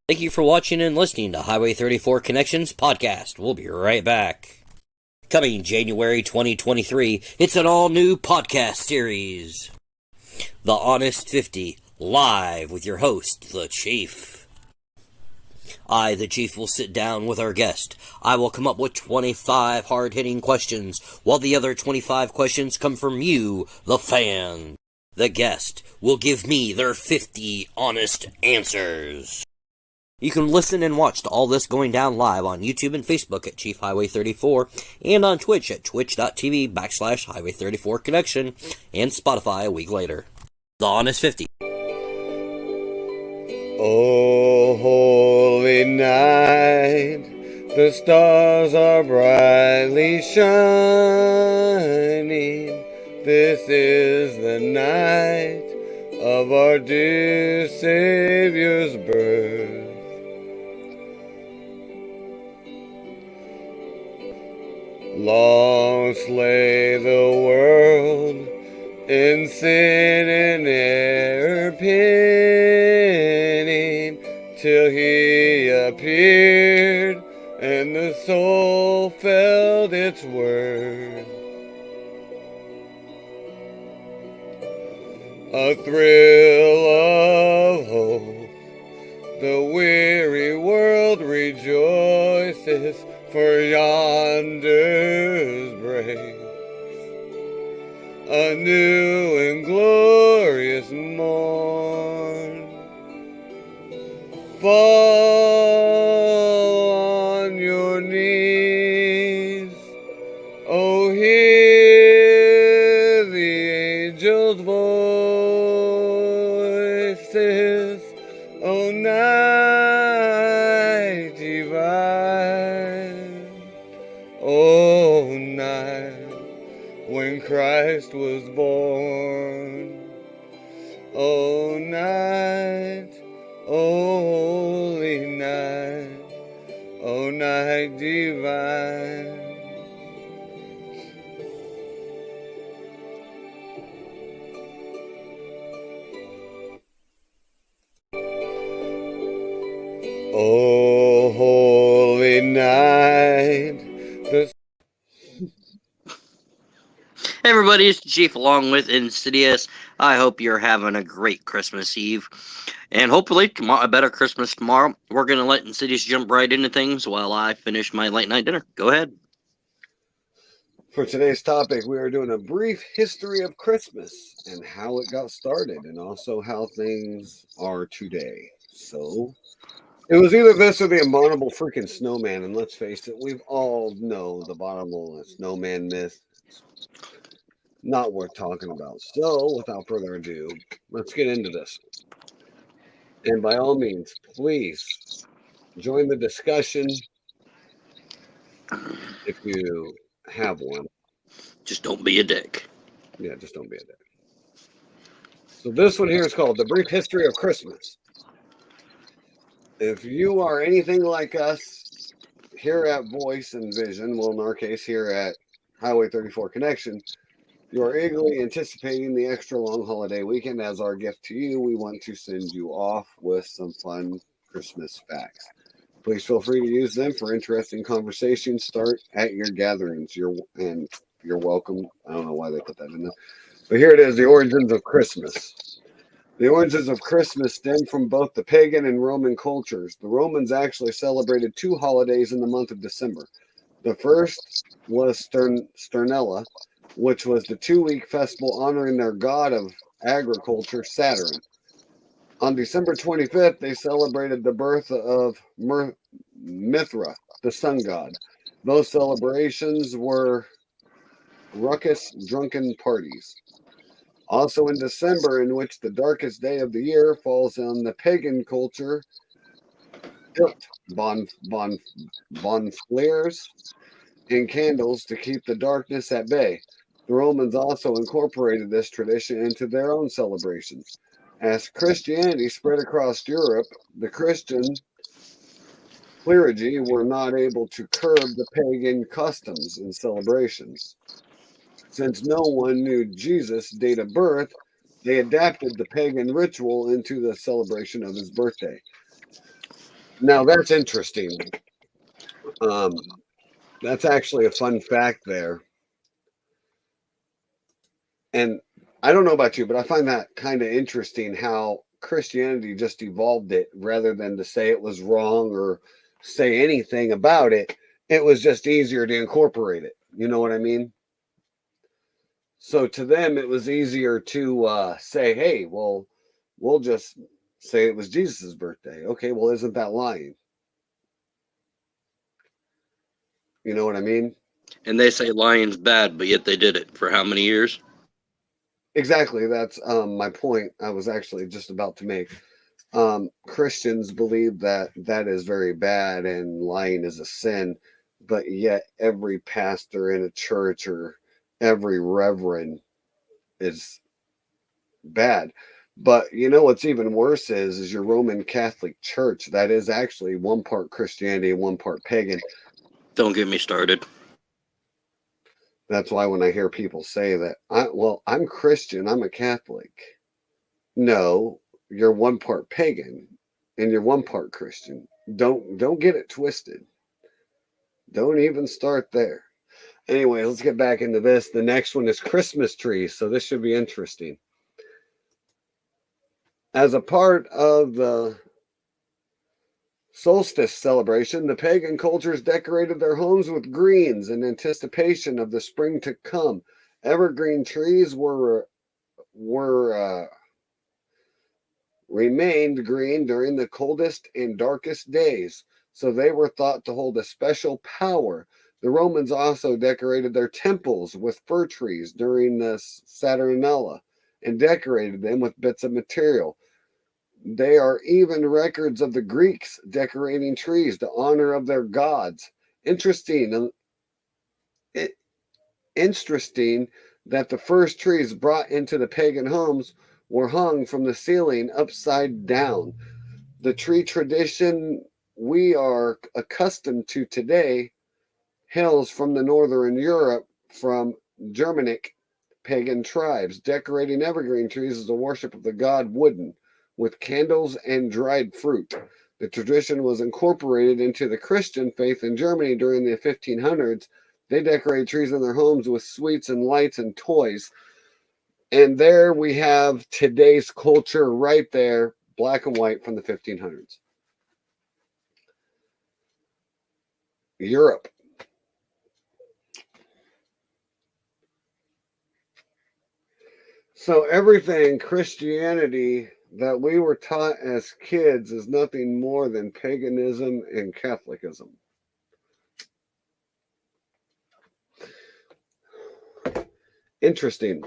Thank you for watching and listening to Highway 34 Connections podcast. We'll be right back. Coming January 2023, it's an all-new podcast series. The Honest 50, live with your host, The Chief. I, the Chief, will sit down with our guest. I will come up with 25 hard-hitting questions, while the other 25 questions come from you, the fan. The guest will give me their 50 honest answers. You can listen and watch to all this going down live on YouTube and Facebook at Chief Highway 34 and on Twitch at twitch.tv/Highway 34 Connection and Spotify a week later. The Honest 50. Oh, holy night, the stars are brightly shining. This is the night of our dear Savior's birth. Long slay the world in sin and error pinning, till he appeared and the soul felt its worth. A thrill of hope, the weary world rejoices, for yonders breaks a new and glorious morn. Fall on your knees, oh, hear the angels' voices, oh, night divine, oh, night when Christ was born. Oh, night, oh, holy night, oh, night divine. Oh, holy night. Hey everybody, it's the Chief along with Insidious. I hope you're having a great Christmas Eve. And hopefully a better Christmas tomorrow. We're going to let Insidious jump right into things while I finish my late night dinner. Go ahead. For today's topic, we are doing a brief history of Christmas and how it got started, and also how things are today. So, it was either this or the abominable freaking snowman, and let's face it, we've all know the abominable snowman myth. It's not worth talking about. So, without further ado, let's get into this. And by all means, please join the discussion if you have one. Just don't be a dick. Yeah, just don't be a dick. So this one here is called The Brief History of Christmas. If you are anything like us here at Voice and Vision, well, in our case here at Highway 34 Connection, you are eagerly anticipating the extra long holiday weekend. As our gift to you, we want to send you off with some fun Christmas facts. Please feel free to use them for interesting conversations. Start at your gatherings. You're welcome. I don't know why they put that in there. But here it is, the origins of Christmas. The origins of Christmas stem from both the pagan and Roman cultures. The Romans actually celebrated two holidays in the month of December. The first was Sternella, which was the 2-week festival honoring their god of agriculture, Saturn. On December 25th, they celebrated the birth of Mithra, the sun god. Those celebrations were ruckus, drunken parties. Also in December, in which the darkest day of the year falls on the pagan culture, built bonfires and candles to keep the darkness at bay. The Romans also incorporated this tradition into their own celebrations. As Christianity spread across Europe, the Christian clergy were not able to curb the pagan customs and celebrations. Since no one knew Jesus' date of birth, they adapted the pagan ritual into the celebration of his birthday. Now that's interesting. Um, that's actually a fun fact there. And I don't know about you, but I find that kind of interesting how Christianity just evolved it rather than to say it was wrong or say anything about it. It was just easier to incorporate it. You know what I mean? So to them, it was easier to say, hey, well, we'll just say it was Jesus's birthday. Okay, well, isn't that lying? You know what I mean? And they say lying's bad, but yet they did it for how many years? Exactly. That's my point I was actually just about to make. Christians believe that that is very bad and lying is a sin, but yet every pastor in a church or every reverend is bad. But you know what's even worse is your Roman Catholic Church that is actually one part Christianity and one part pagan. Don't get me started. That's why when I hear people say that, I'm Christian, I'm a Catholic. No, you're one part pagan and you're one part Christian. Don't get it twisted. Don't even start there. Anyway, let's get back into this. The next one is Christmas trees, so this should be interesting. As a part of the solstice celebration, the pagan cultures decorated their homes with greens in anticipation of the spring to come. Evergreen trees remained green during the coldest and darkest days, so they were thought to hold a special power. The Romans also decorated their temples with fir trees during the Saturnalia and decorated them with bits of material. There are even records of the Greeks decorating trees to honor of their gods. Interesting, interesting that the first trees brought into the pagan homes were hung from the ceiling upside down. The tree tradition we are accustomed to today hails from the northern Europe from Germanic pagan tribes. Decorating evergreen trees is a worship of the god Woden with candles and dried fruit. The tradition was incorporated into the Christian faith in Germany during the 1500s. They decorated trees in their homes with sweets and lights and toys. And there we have today's culture right there, black and white from the 1500s. Europe. So everything Christianity that we were taught as kids is nothing more than paganism and Catholicism. Interesting.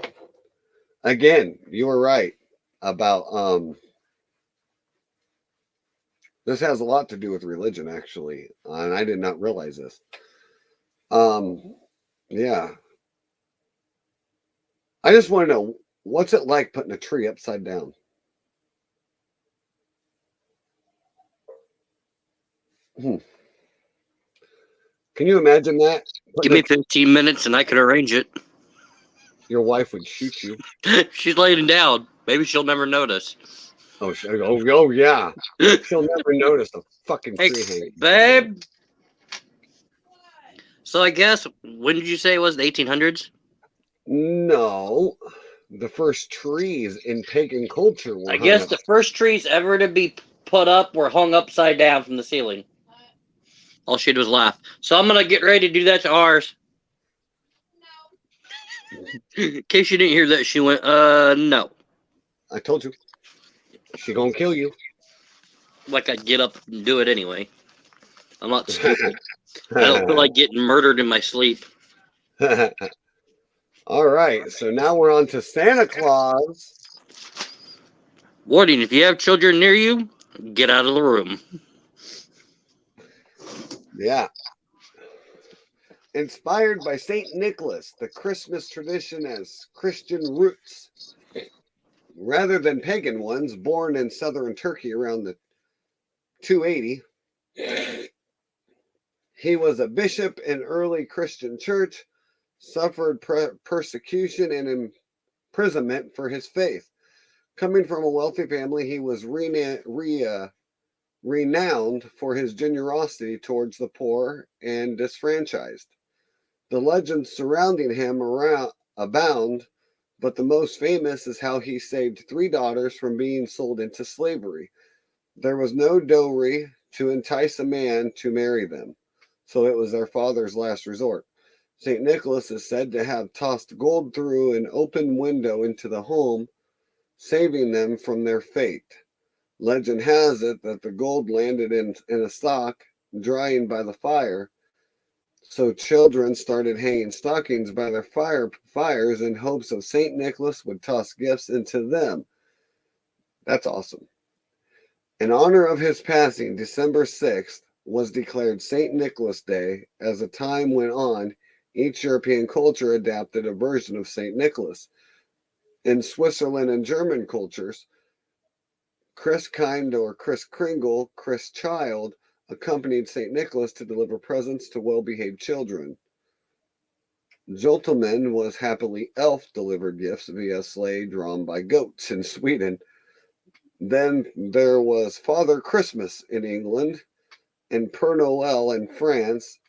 Again, you were right about this has a lot to do with religion actually, and I did not realize this. Yeah. I just want to know what's it like putting a tree upside down? Can you imagine that? Give me 15 minutes and I could arrange it. Your wife would shoot you. She's laying down. Maybe she'll never notice. Oh yeah. She'll never notice a fucking tree hanging. Babe. So I guess, when did you say it was? The 1800s? No. The first trees in pagan culture were I guess the first trees ever to be put up were hung upside down from the ceiling. All she did was laugh. So I'm going to get ready to do that to ours. No. In case you didn't hear that, she went, no. I told you. She gonna kill you. Like I'd get up and do it anyway. I'm not stupid. I don't feel like getting murdered in my sleep. All right, so now we're on to Santa Claus. Warning, if you have children near you, get out of the room. Yeah. Inspired by St. Nicholas, the Christmas tradition has Christian roots rather than pagan ones. Born in southern Turkey around the 280, he was a bishop in early Christian church, suffered persecution and imprisonment for his faith. Coming from a wealthy family, he was renowned for his generosity towards the poor and disfranchised. The legends surrounding him abound, but the most famous is how he saved 3 daughters from being sold into slavery. There was no dowry to entice a man to marry them, so it was their father's last resort. St. Nicholas is said to have tossed gold through an open window into the home, saving them from their fate. Legend has it that the gold landed in a stock, drying by the fire, so children started hanging stockings by their fires in hopes of St. Nicholas would toss gifts into them. That's awesome. In honor of his passing, December 6th was declared St. Nicholas Day. As the time went on, each European culture adapted a version of St. Nicholas. In Switzerland and German cultures, Christkind or Christkindl, Christchild, accompanied St. Nicholas to deliver presents to well-behaved children. Jolteman was happily elf delivered gifts via sleigh drawn by goats in Sweden. Then there was Father Christmas in England, and Père Noël in France,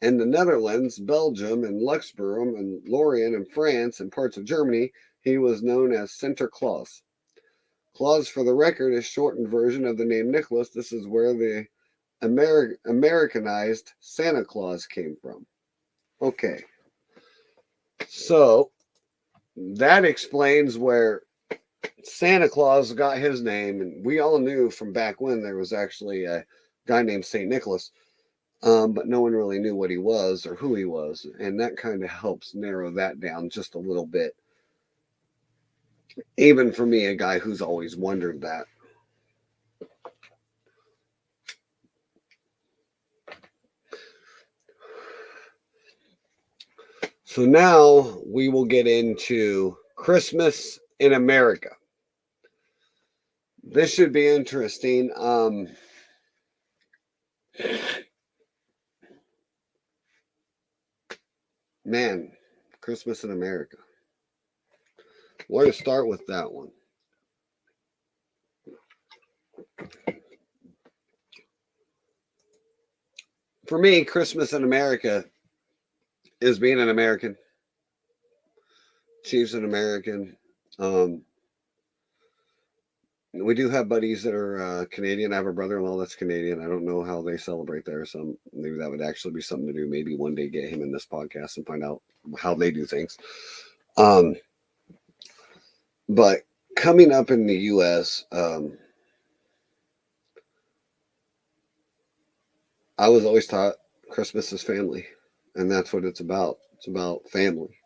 and the Netherlands, Belgium, and Luxembourg, and Lorient in France, and parts of Germany. He was known as Sinterklaas. Claus, for the record, is a shortened version of the name Nicholas. This is where the Americanized Santa Claus came from. Okay. So that explains where Santa Claus got his name. And we all knew from back when there was actually a guy named St. Nicholas, but no one really knew what he was or who he was. And that kind of helps narrow that down just a little bit. Even for me, a guy who's always wondered that. So now we will get into Christmas in America. This should be interesting. Man, Christmas in America. Where to start with that one? For me, Christmas in America is being an American. Chief's an American. We do have buddies that are Canadian. I have a brother-in-law that's Canadian. I don't know how they celebrate there. So maybe that would actually be something to do. Maybe one day get him in this podcast and find out how they do things. But coming up in the U.S., I was always taught Christmas is family, and that's what it's about. It's about family.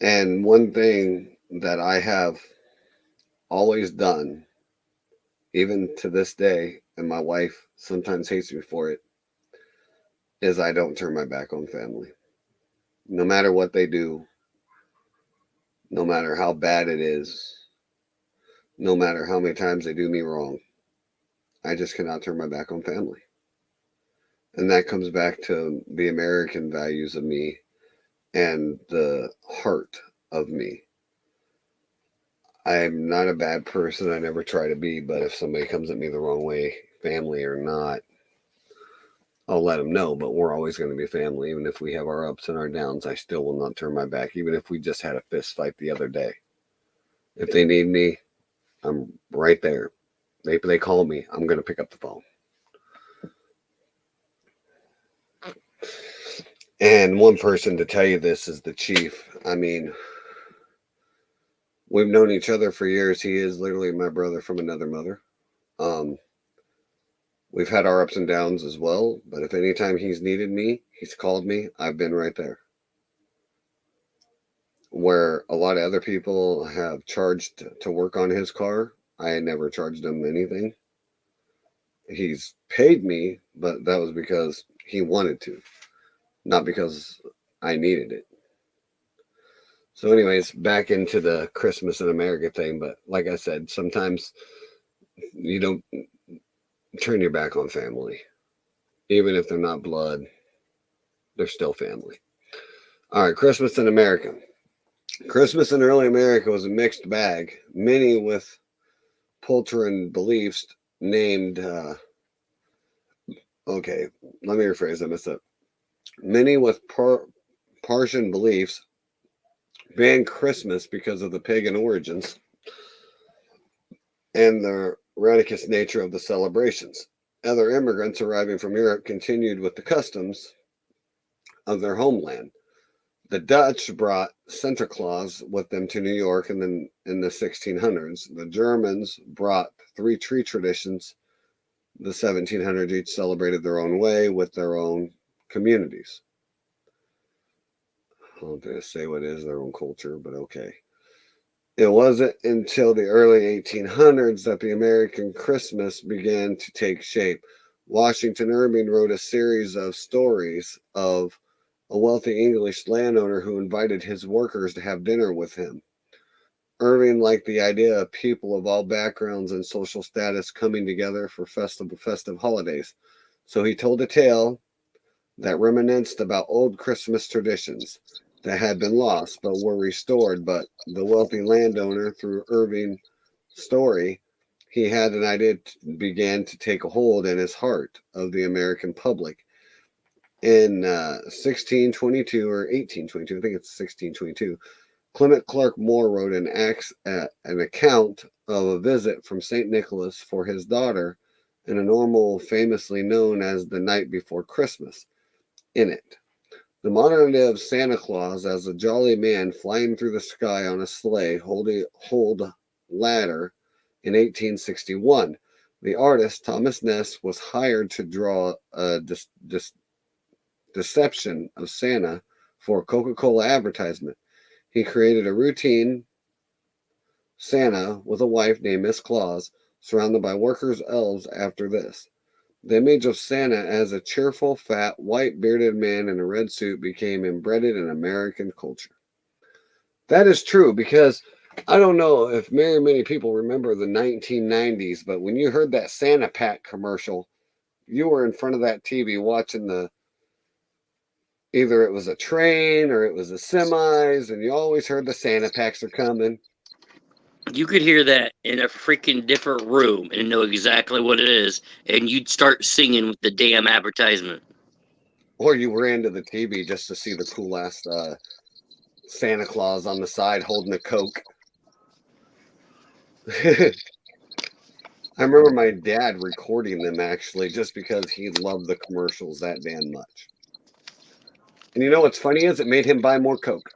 And one thing that I have always done, even to this day, and my wife sometimes hates me for it, is I don't turn my back on family. No matter what they do, no matter how bad it is, no matter how many times they do me wrong, I just cannot turn my back on family. And that comes back to the American values of me and the heart of me. I'm not a bad person. I never try to be, but if somebody comes at me the wrong way, family or not, I'll let them know. But we're always going to be family. Even if we have our ups and our downs, I still will not turn my back. Even if we just had a fist fight the other day. If they need me, I'm right there. They call me, I'm going to pick up the phone. And one person to tell you this is the chief. I mean, we've known each other for years. He is literally my brother from another mother. We've had our ups and downs as well, but if anytime he's needed me, he's called me, I've been right there. Where a lot of other people have charged to work on his car, I never charged him anything. He's paid me, but that was because he wanted to, not because I needed it. So anyways, back into the Christmas in America thing. But like I said, sometimes you don't turn your back on family. Even if they're not blood, they're still family. All right, Christmas in America. Christmas in early America was a mixed bag, many with culture and beliefs named, okay, let me rephrase, I messed up. Many with Persian beliefs banned Christmas because of the pagan origins and the radicous nature of the celebrations. Other immigrants arriving from Europe continued with the customs of their homeland. The Dutch brought Santa Claus with them to New York in the 1600s. The Germans brought three tree traditions. The 1700s each celebrated their own way with their own communities. I don't want to say what is their own culture, but okay. It wasn't until the early 1800s that the American Christmas began to take shape. Washington Irving wrote a series of stories of a wealthy English landowner who invited his workers to have dinner with him. Irving liked the idea of people of all backgrounds and social status coming together for festive holidays. So he told a tale that reminisced about old Christmas traditions that had been lost but were restored. But the wealthy landowner, through Irving's story, he had an idea began to take a hold in his heart of the American public. In 1622 or 1822, I think it's 1622, Clement Clark Moore wrote an account of a visit from St. Nicholas for his daughter in a novel famously known as The Night Before Christmas. In it, the modern idea of Santa Claus as a jolly man flying through the sky on a sleigh hold ladder in 1861. The artist, Thomas Ness, was hired to draw a deception of Santa for a Coca-Cola advertisement. He created a routine Santa with a wife named Miss Claus, surrounded by workers' elves after this. The image of Santa as a cheerful, fat, white-bearded man in a red suit became embedded in American culture. That is true, because I don't know if many people remember the 1990s, but when you heard that Santa Pack commercial, you were in front of that TV watching either it was a train or it was the semis, and you always heard the Santa Packs are coming. You could hear that in a freaking different room and know exactly what it is, and you'd start singing with the damn advertisement. Or you ran to the TV just to see the cool ass Santa Claus on the side holding a Coke. I remember my dad recording them actually just because he loved the commercials that damn much. And you know what's funny is it made him buy more Coke.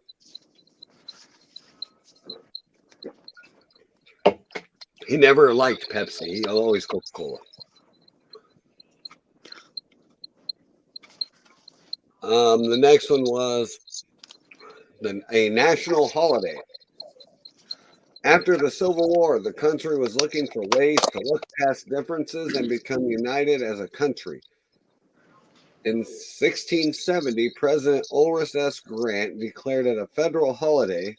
He never liked Pepsi. He always Coca-Cola. The next one was a national holiday. After the Civil War, the country was looking for ways to look past differences and become united as a country. In 1670, President Ulysses S. Grant declared it a federal holiday,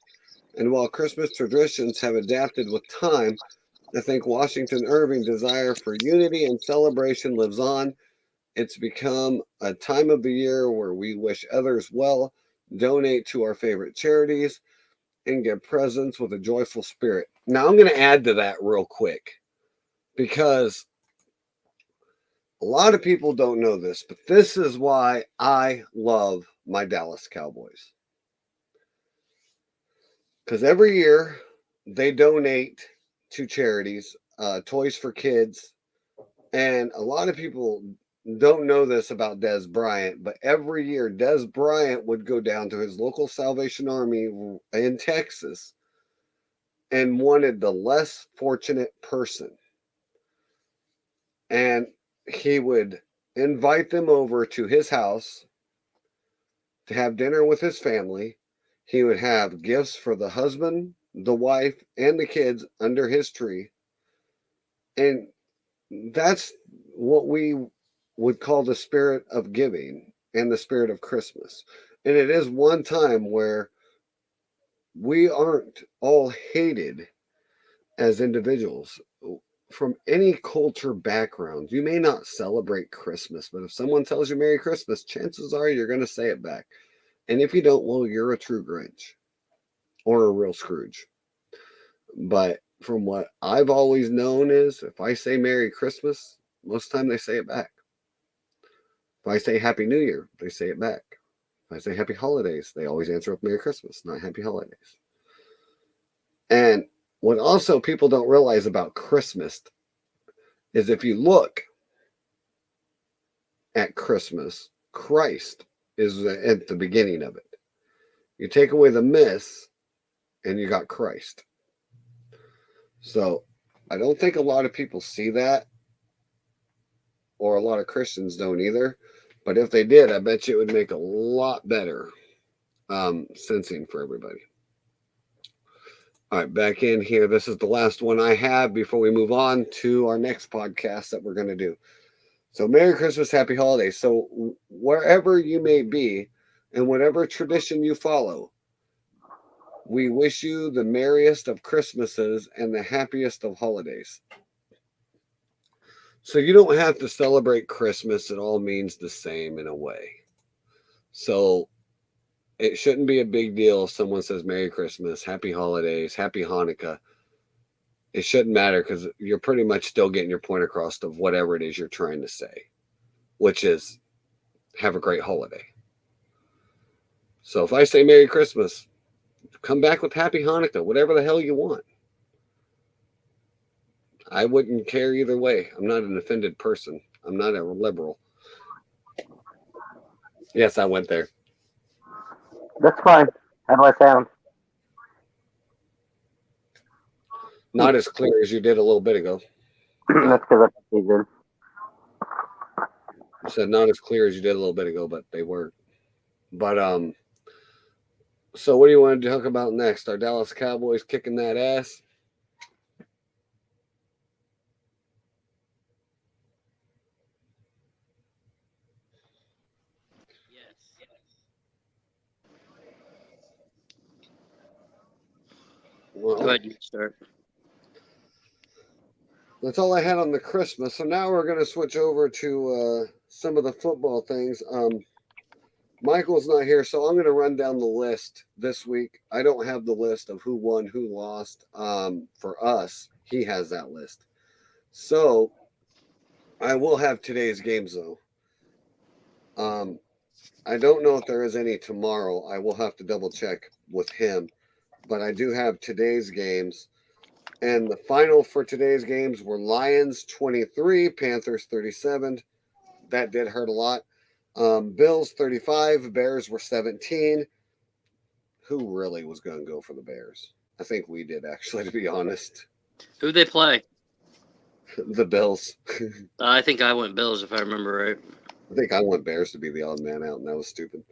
and while Christmas traditions have adapted with time, I think Washington Irving's desire for unity and celebration lives on. It's become a time of the year where we wish others well, donate to our favorite charities, and give presents with a joyful spirit. Now, I'm going to add to that real quick because a lot of people don't know this, but this is why I love my Dallas Cowboys. Because every year they donate to charities, Toys for Kids, and a lot of people don't know this about Dez Bryant, but every year Dez Bryant would go down to his local Salvation Army in Texas and wanted the less fortunate person. And he would invite them over to his house to have dinner with his family. He would have gifts for the husband, the wife, and the kids under his tree. And that's what we would call the spirit of giving and the spirit of Christmas. And it is one time where we aren't all hated as individuals from any culture background. You may not celebrate Christmas, but if someone tells you Merry Christmas, chances are you're going to say it back. And if you don't, well, you're a true Grinch or a real Scrooge. But from what I've always known is if I say Merry Christmas, most of the time they say it back. If I say Happy New Year, they say it back. If I say Happy Holidays, they always answer with Merry Christmas, not Happy Holidays. And what also people don't realize about Christmas is if you look at Christmas, Christ is at the beginning of it. You take away the miss, and you got Christ. So I don't think a lot of people see that, or a lot of Christians don't either. But if they did, I bet you it would make a lot better sensing for everybody. All right, back in here. This is the last one I have before we move on to our next podcast that we're going to do. So Merry Christmas, Happy Holidays. So wherever you may be and whatever tradition you follow, we wish you the merriest of Christmases and the happiest of holidays. So you don't have to celebrate Christmas. It all means the same in a way. So it shouldn't be a big deal if someone says Merry Christmas, Happy Holidays, Happy Hanukkah. It shouldn't matter because you're pretty much still getting your point across of whatever it is you're trying to say, which is have a great holiday. So if I say Merry Christmas, come back with Happy Hanukkah, whatever the hell you want. I wouldn't care either way. I'm not an offended person. I'm not a liberal. Yes, I went there. That's fine. How do I sound? Not as clear as you did a little bit ago. That's because I think good. I said not as clear as you did a little bit ago, but they were. But so what do you want to talk about next? Our Dallas Cowboys kicking that ass? Well, Go ahead, you start. that's all I had on the Christmas. So now we're going to switch over to some of the football things. Michael's not here, so I'm going to run down the list this week. I don't have the list of who won, who lost. For us, he has that list. So I will have today's games, though. I don't know if there is any tomorrow. I will have to double check with him. But I do have today's games. And the final for today's games were Lions 23, Panthers 37. That did hurt a lot. Bills 35, Bears were 17. Who really was going to go for the Bears? I think we did, actually, to be honest. Who they play? The Bills. I think I went Bills if I remember right. I think I want Bears to be the odd man out, and that was stupid.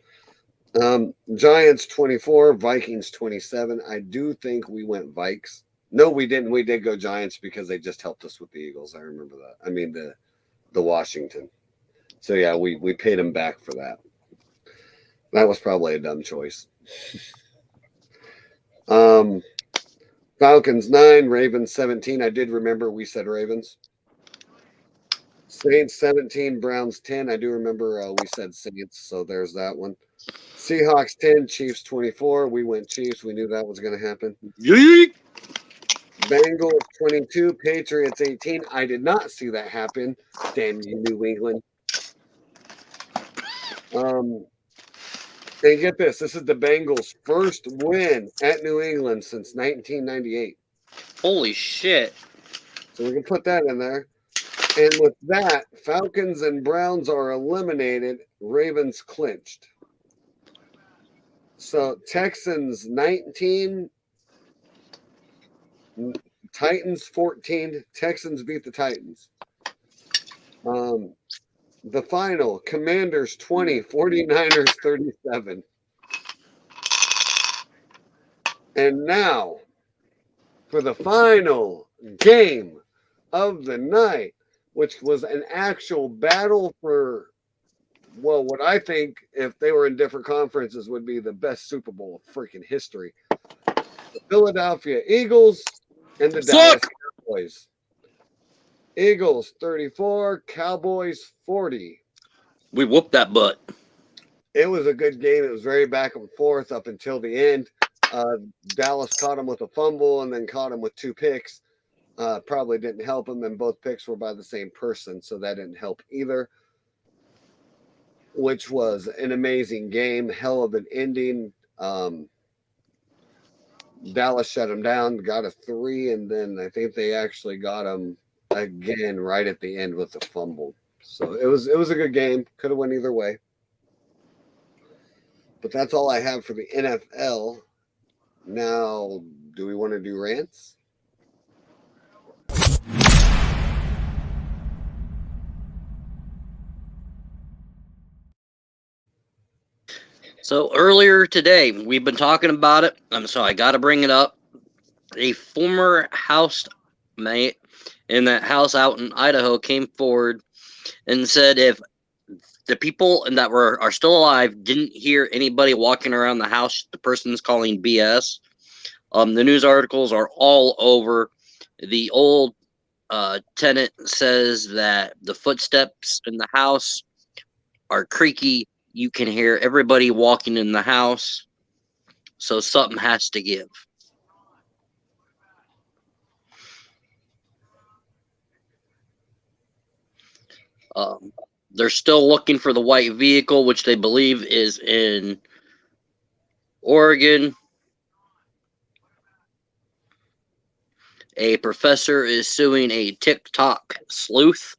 Giants 24, Vikings 27. I do think we went Vikes. No, we didn't. We did go Giants because they just helped us with the Eagles. I remember that. I mean, the Washington. So, yeah, we paid them back for that. That was probably a dumb choice. Falcons 9, Ravens 17. I did remember we said Ravens. Saints 17, Browns 10. I do remember we said Saints, so there's that one. Seahawks 10, Chiefs 24. We went Chiefs. We knew that was going to happen. Yeet! Bengals 22, Patriots 18. I did not see that happen. Damn you, New England. And get this. This is the Bengals' first win at New England since 1998. Holy shit. So we can put that in there. And with that, Falcons and Browns are eliminated. Ravens clinched. So Texans 19, Titans 14. Texans beat the Titans. The final, Commanders 20, 49ers 37. And now, for the final game of the night, which was an actual battle for, well, what I think, if they were in different conferences, would be the best Super Bowl of freaking history. The Philadelphia Eagles and the Dallas Cowboys. Eagles 34, Cowboys 40. We whooped that butt. It was a good game. It was very back and forth up until the end. Dallas caught him with a fumble and then caught him with 2 picks. Probably didn't help him, and both picks were by the same person, so that didn't help either. Which was an amazing game, hell of an ending. Dallas shut him down, got a 3, and then I think they actually got him again right at the end with the fumble. So it was a good game. Could have went either way. But that's all I have for the NFL. Now, do we want to do rants? So earlier today, we've been talking about it. So I got to bring it up. A former housemate in that house out in Idaho came forward and said if the people that are still alive didn't hear anybody walking around the house, the person's calling BS. The news articles are all over. The old tenant says that the footsteps in the house are creaky. You can hear everybody walking in the house. So something has to give. They're still looking for the white vehicle, which they believe is in Oregon. A professor is suing a TikTok sleuth.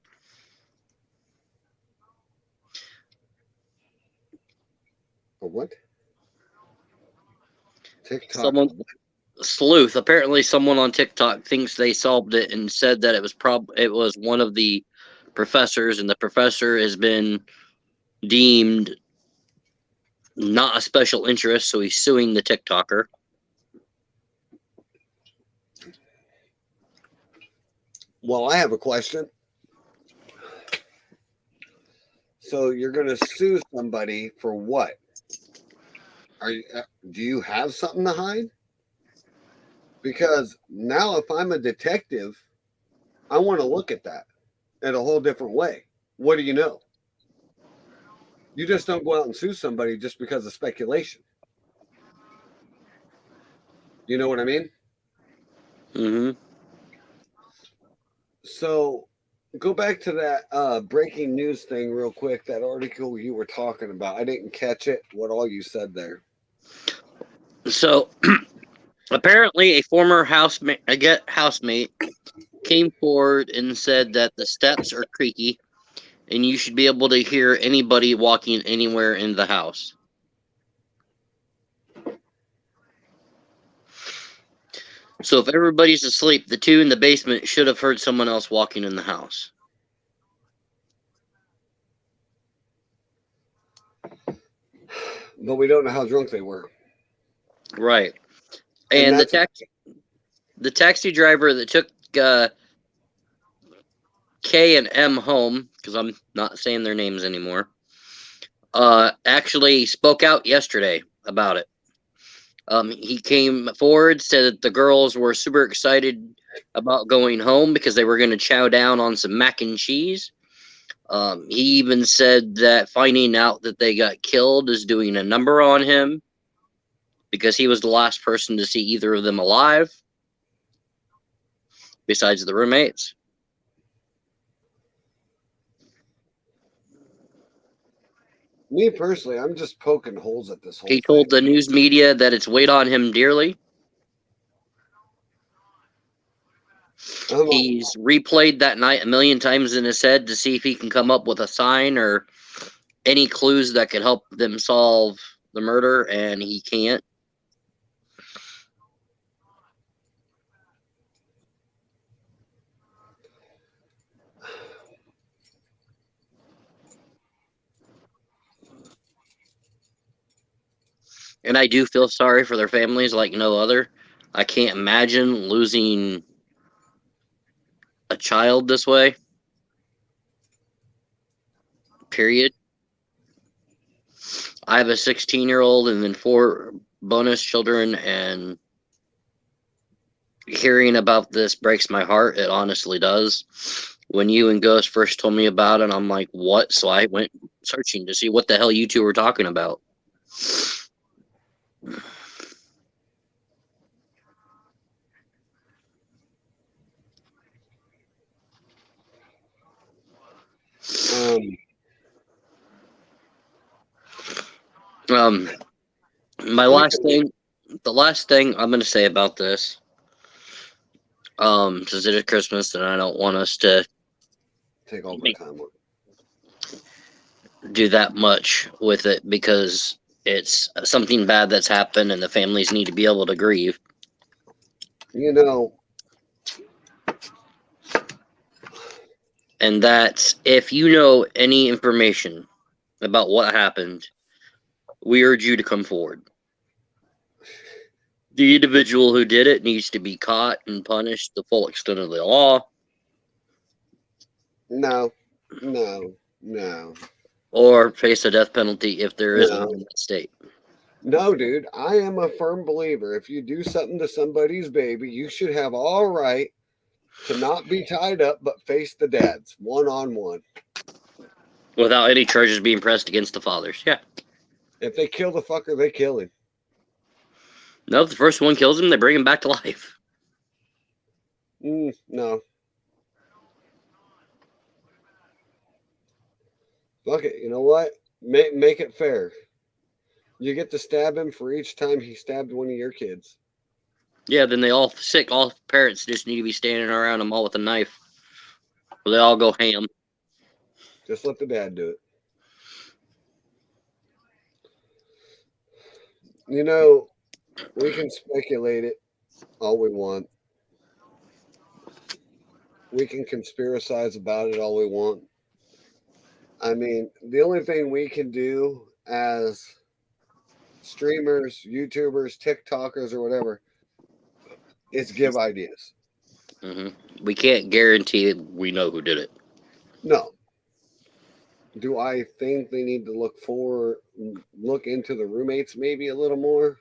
A what? TikTok. Sleuth. Apparently, someone on TikTok thinks they solved it and said that it was one of the professors, and the professor has been deemed not a special interest, so he's suing the TikToker. Well, I have a question. So you're going to sue somebody for what? Do you have something to hide? Because now if I'm a detective, I want to look at that in a whole different way. What do you know? You just don't go out and sue somebody just because of speculation. You know what I mean? Mm-hmm. So go back to that breaking news thing real quick, that article you were talking about. I didn't catch it, what all you said there. So apparently a former housemate came forward and said that the steps are creaky and you should be able to hear anybody walking anywhere in the house. So if everybody's asleep, the 2 in the basement should have heard someone else walking in the house. But we don't know how drunk they were. Right. And the taxi driver that took K and M home, because I'm not saying their names anymore, actually spoke out yesterday about it. He came forward, said that the girls were super excited about going home because they were going to chow down on some mac and cheese. He even said that finding out that they got killed is doing a number on him because he was the last person to see either of them alive besides the roommates. Me personally, I'm just poking holes at this whole He thing. told the news media that it's weighed on him dearly. He's replayed that night 1 million times in his head to see if he can come up with a sign or any clues that could help them solve the murder, and he can't. And I do feel sorry for their families like no other. I can't imagine losing a child this way. Period. I have a 16-year-old and then 4 bonus children, and hearing about this breaks my heart. It honestly does. When you and Ghost first told me about it, I'm like, what? So I went searching to see what the hell you two were talking about. My last thing, the last thing I'm going to say about this, since it is Christmas and I don't want us to take all the time on do that much with it because it's something bad that's happened and the families need to be able to grieve. You know, and that's if you know any information about what happened, we urge you to come forward. The individual who did it needs to be caught and punished to the full extent of the law. No. Or face a death penalty if there is one in that state. No, dude. I am a firm believer. If you do something to somebody's baby, you should have all right to not be tied up, but face the dads one-on-one. Without any charges being pressed against the fathers, yeah. If they kill the fucker, they kill him. No, if the first one kills him, they bring him back to life. No. Fuck it. You know what? Make it fair. You get to stab him for each time he stabbed one of your kids. Yeah, then all parents just need to be standing around them all with a knife. Or they all go ham. Just let the dad do it. You know, we can speculate it all we want. We can conspiracize about it all we want. I mean, the only thing we can do as streamers, YouTubers, TikTokers, or whatever is give ideas. Mm-hmm. We can't guarantee we know who did it. No. Do I think they need to look into the roommates maybe a little more?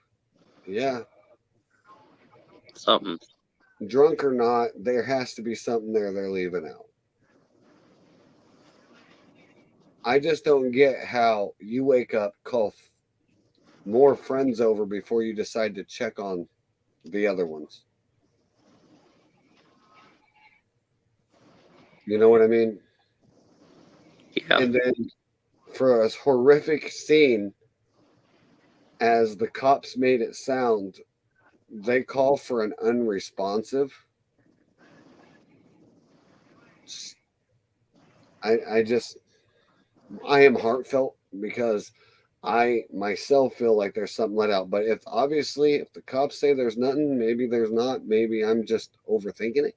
Yeah. Something. Drunk or not, there has to be something there they're leaving out. I just don't get how you wake up, call more friends over before you decide to check on the other ones. You know what I mean? Yeah. And then for as horrific scene as the cops made it sound, they call for an unresponsive. I am heartfelt because I myself feel like there's something let out. But if the cops say there's nothing, maybe there's not. Maybe I'm just overthinking it.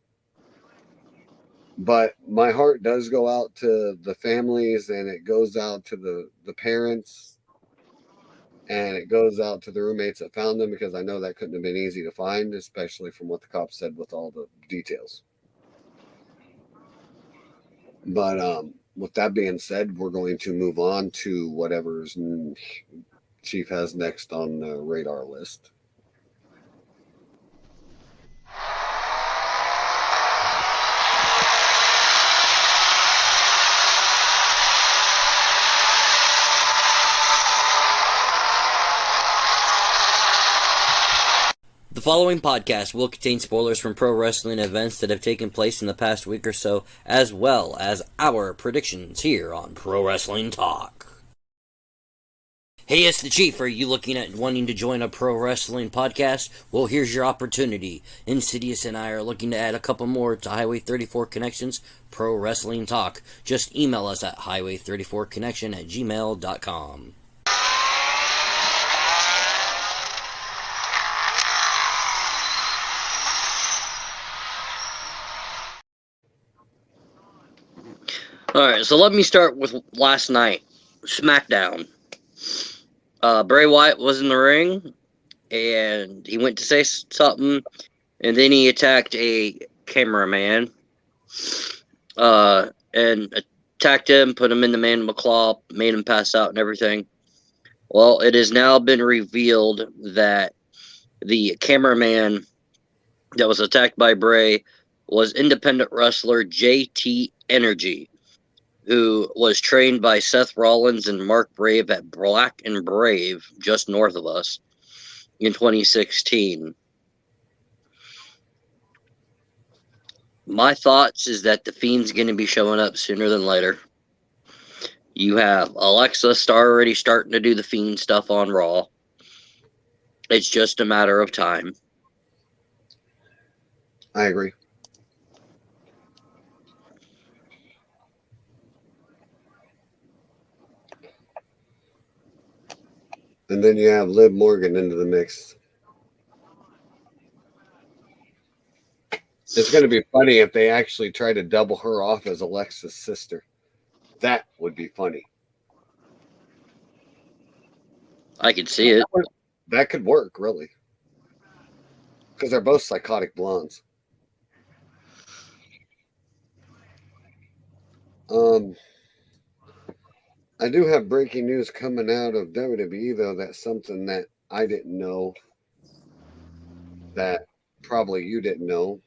But my heart does go out to the families, and it goes out to the parents, and it goes out to the roommates that found them, because I know that couldn't have been easy to find, especially from what the cops said with all the details. But with that being said, we're going to move on to whatever's Chief has next on the radar list. The following podcast will contain spoilers from pro wrestling events that have taken place in the past week or so, as well as our predictions here on Pro Wrestling Talk. Hey, it's the Chief. Are you looking at wanting to join a pro wrestling podcast? Well, here's your opportunity. Insidious and I are looking to add a couple more to Highway 34 Connections Pro Wrestling Talk. Just email us at highway34connection@gmail.com. All right, so let me start with last night, SmackDown. Bray Wyatt was in the ring, and he went to say something, and then he attacked a cameraman, and attacked him, put him in the mandible claw, made him pass out and everything. Well, it has now been revealed that the cameraman that was attacked by Bray was independent wrestler JT Energy, who was trained by Seth Rollins and Mark Brave at Black and Brave, just north of us, in 2016. My thoughts is that the Fiend's going to be showing up sooner than later. You have Alexa already starting to do the Fiend stuff on Raw. It's just a matter of time. I agree. And then you have Liv Morgan into the mix. It's going to be funny if they actually try to double her off as Alexa's sister. That would be funny. I could see it. That could work, really. Because they're both psychotic blondes. I do have breaking news coming out of WWE, though. That's something that I didn't know, that probably you didn't know.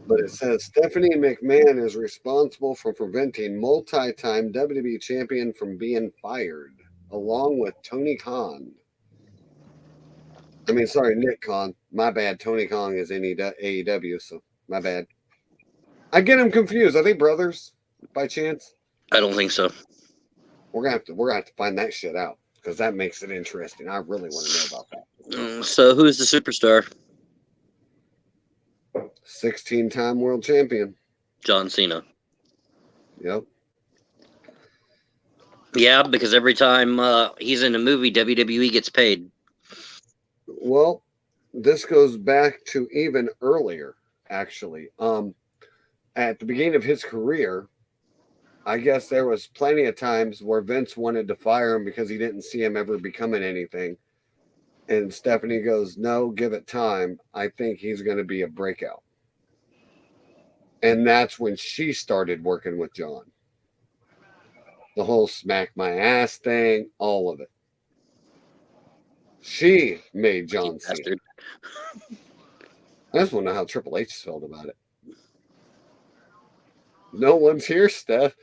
But it says Stephanie McMahon is responsible for preventing multi-time WWE champion from being fired, along with Tony Khan. Nick Khan. My bad. Tony Khan is in AEW, so my bad. I get them confused. Are they brothers by chance? I don't think so. We're gonna have to find that shit out, because that makes it interesting. I really want to know about that. So who's the superstar? 16-time world champion. John Cena. Yep. Yeah, because every time he's in a movie, WWE gets paid. Well, this goes back to even earlier, actually. At the beginning of his career, I guess there was plenty of times where Vince wanted to fire him because he didn't see him ever becoming anything. And Stephanie goes, no, give it time. I think he's going to be a breakout. And that's when she started working with John. The whole smack my ass thing, all of it. She made John Cena. I just want to know how Triple H felt about it. No one's here, Steph.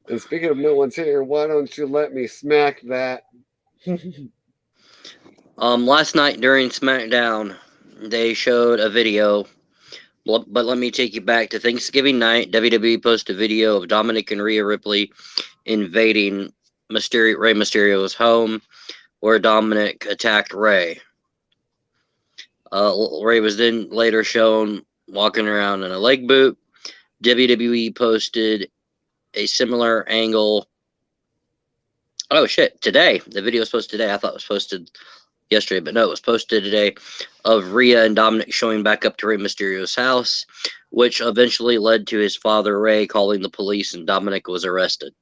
And speaking of no one's here, why don't you let me smack that? Last night during SmackDown, they showed a video. But let me take you back to Thanksgiving night. WWE posted a video of Dominic and Rhea Ripley invading Rey Mysterio's home, where Dominic attacked Rey. Rey was then later shown walking around in a leg boot. WWE posted a similar angle. Oh shit! Today, the video was posted today. I thought it was posted yesterday, but no, it was posted today, of Rhea and Dominic showing back up to Rey Mysterio's house, which eventually led to his father Rey calling the police, and Dominic was arrested.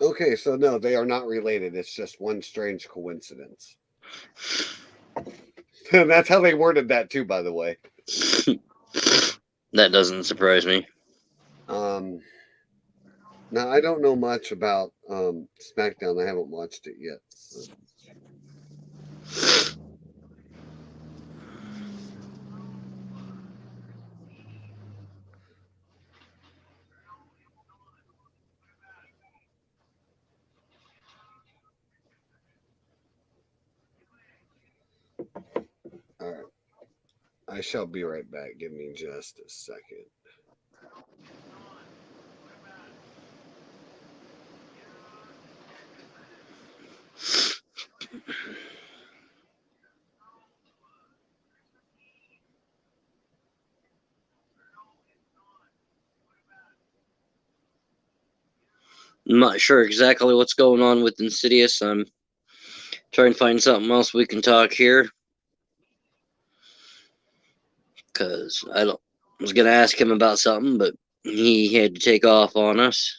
Okay, so no, they are not related. It's just one strange coincidence. That's how they worded that too, by the way. That doesn't surprise me. Now, I don't know much about SmackDown. I haven't watched it yet. So. All right. I shall be right back. Give me just a second. I'm not sure exactly what's going on with Insidious. I'm trying to find something else we can talk here, because I was gonna ask him about something, but he had to take off on us.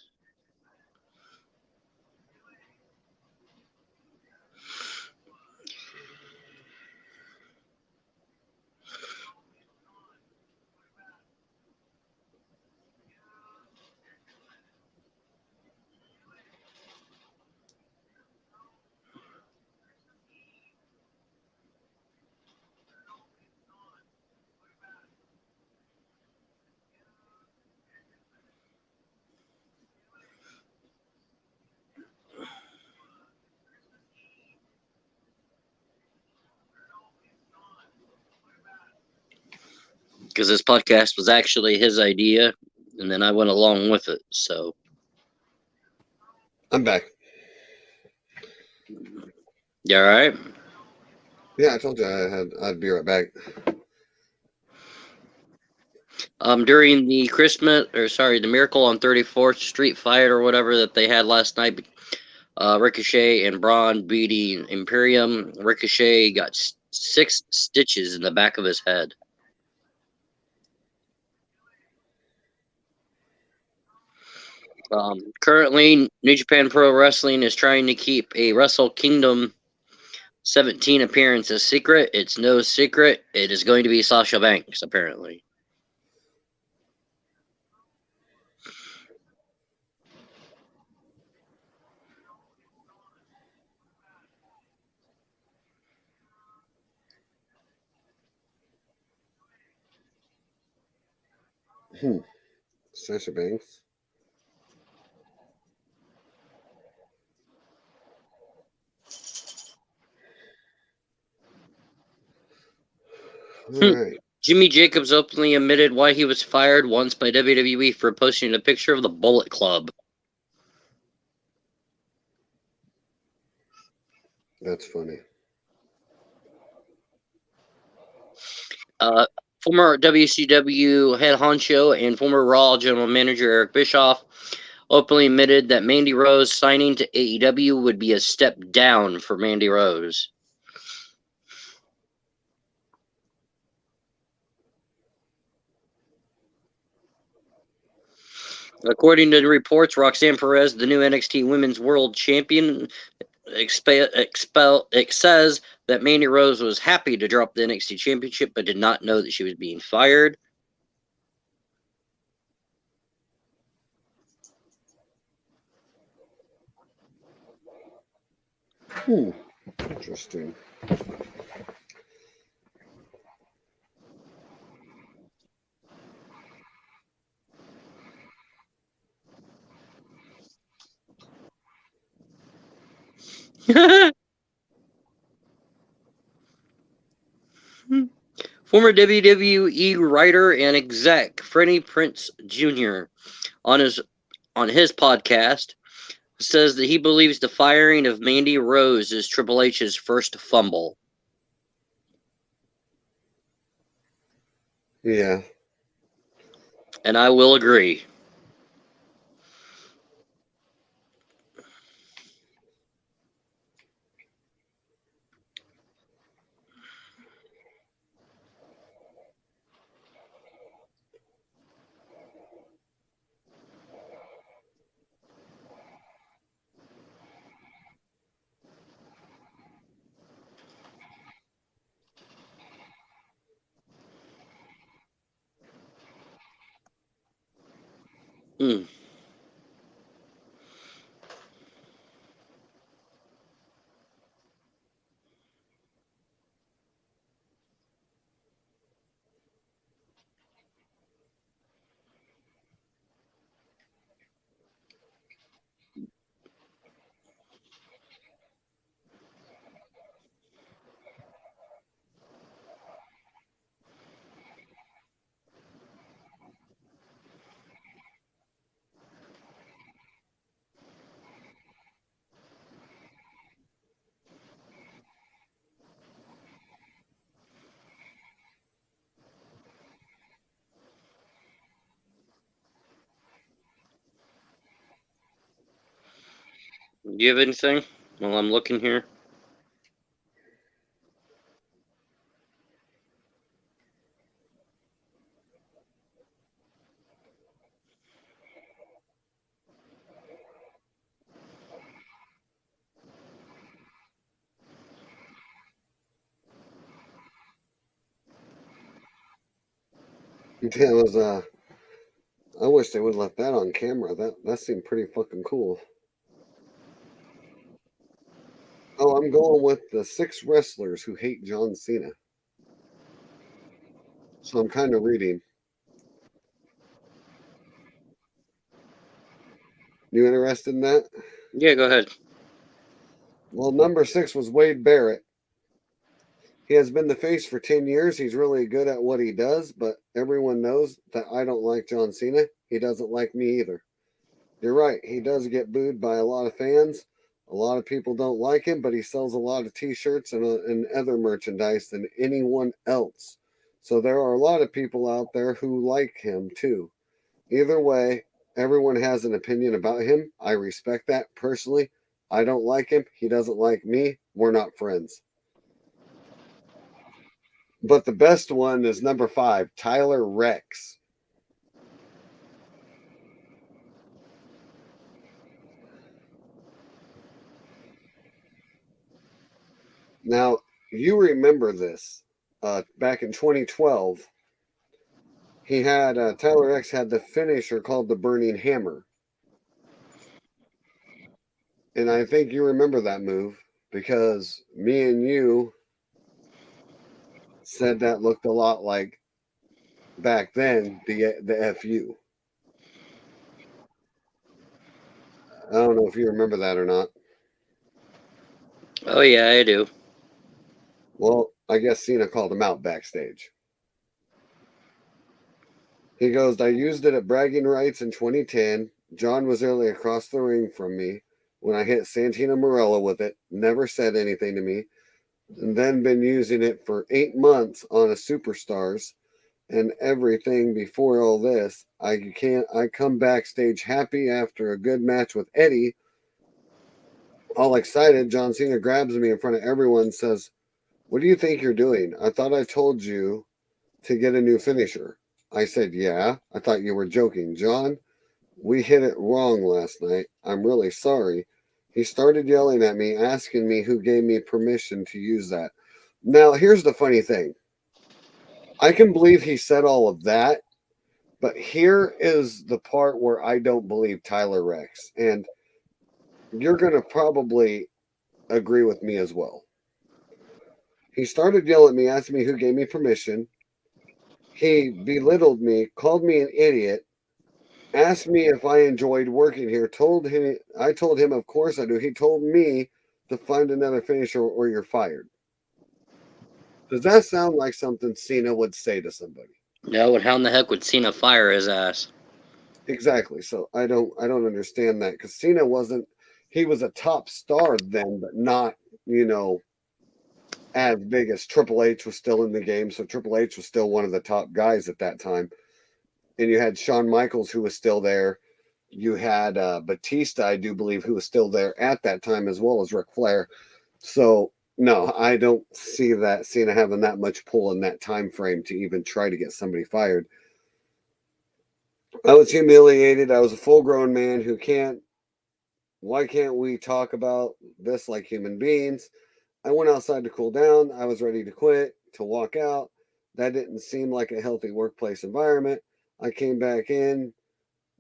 because this podcast was actually his idea, and then I went along with it. So I'm back. you all right? Yeah, I told you I'd be right back. During the the Miracle on 34th Street fight or whatever that they had last night, Ricochet and Braun beating Imperium. Ricochet got 6 stitches in the back of his head. Currently, New Japan Pro Wrestling is trying to keep a Wrestle Kingdom 17 appearance a secret. It's no secret. It is going to be Sasha Banks, apparently. Sasha Banks. All right. Jimmy Jacobs openly admitted why he was fired once by WWE for posting a picture of the Bullet Club. That's funny. Former WCW head honcho and former Raw general manager Eric Bischoff openly admitted that Mandy Rose signing to AEW would be a step down for Mandy Rose. According to the reports, Roxanne Perez, the new NXT Women's World Champion, it says that Mandy Rose was happy to drop the NXT Championship, but did not know that she was being fired. Interesting. Former WWE writer and exec Freddie Prinze Jr. on his podcast says that he believes the firing of Mandy Rose is Triple H's first fumble. Yeah. And I will agree. Hmm. Do you have anything while I'm looking here? It was I wish they would have left that on camera. That seemed pretty fucking cool. Oh, I'm going with the 6 wrestlers who hate John Cena. So I'm kind of reading. You interested in that? Yeah, go ahead. Well, number 6 was Wade Barrett. He has been the face for 10 years. He's really good at what he does, but everyone knows that I don't like John Cena. He doesn't like me either. You're right. He does get booed by a lot of fans. A lot of people don't like him, but he sells a lot of t-shirts and other merchandise than anyone else. So there are a lot of people out there who like him too. Either way, everyone has an opinion about him. I respect that personally. I don't like him. He doesn't like me. We're not friends. But the best one is number 5, Tyler Rex. Now, you remember this. Back in 2012, he had Tyler Rex had the finisher called the Burning Hammer. And I think you remember that move because me and you said that looked a lot like back then the FU. I don't know if you remember that or not. Oh yeah, I do. Well, I guess Cena called him out backstage. He goes, I used it at bragging rights in 2010. John was nearly across the ring from me when I hit Santino Marella with it. Never said anything to me. And then been using it for 8 months on a Superstars and everything before all this. I come backstage happy after a good match with Eddie. All excited, John Cena grabs me in front of everyone and says, what do you think you're doing? I thought I told you to get a new finisher. I said, yeah, I thought you were joking. John, we hit it wrong last night. I'm really sorry. He started yelling at me, asking me who gave me permission to use that. Now, here's the funny thing. I can believe he said all of that, but here is the part where I don't believe Tyler Rex. And you're going to probably agree with me as well. He started yelling at me, asking me who gave me permission. He belittled me, called me an idiot, asked me if I enjoyed working here. I told him, of course I do. He told me to find another finisher or you're fired. Does that sound like something Cena would say to somebody? No, and how in the heck would Cena fire his ass? Exactly. So I don't understand that because Cena wasn't. He was a top star then, but not as big as Triple H was still in the game. So Triple H was still one of the top guys at that time. And you had Shawn Michaels, who was still there. You had Batista, I do believe, who was still there at that time, as well as Ric Flair. So, no, I don't see that Cena having that much pull in that time frame to even try to get somebody fired. I was humiliated. I was a full-grown man who why can't we talk about this like human beings? I went outside to cool down. I was ready to quit, to walk out. That didn't seem like a healthy workplace environment. I came back in.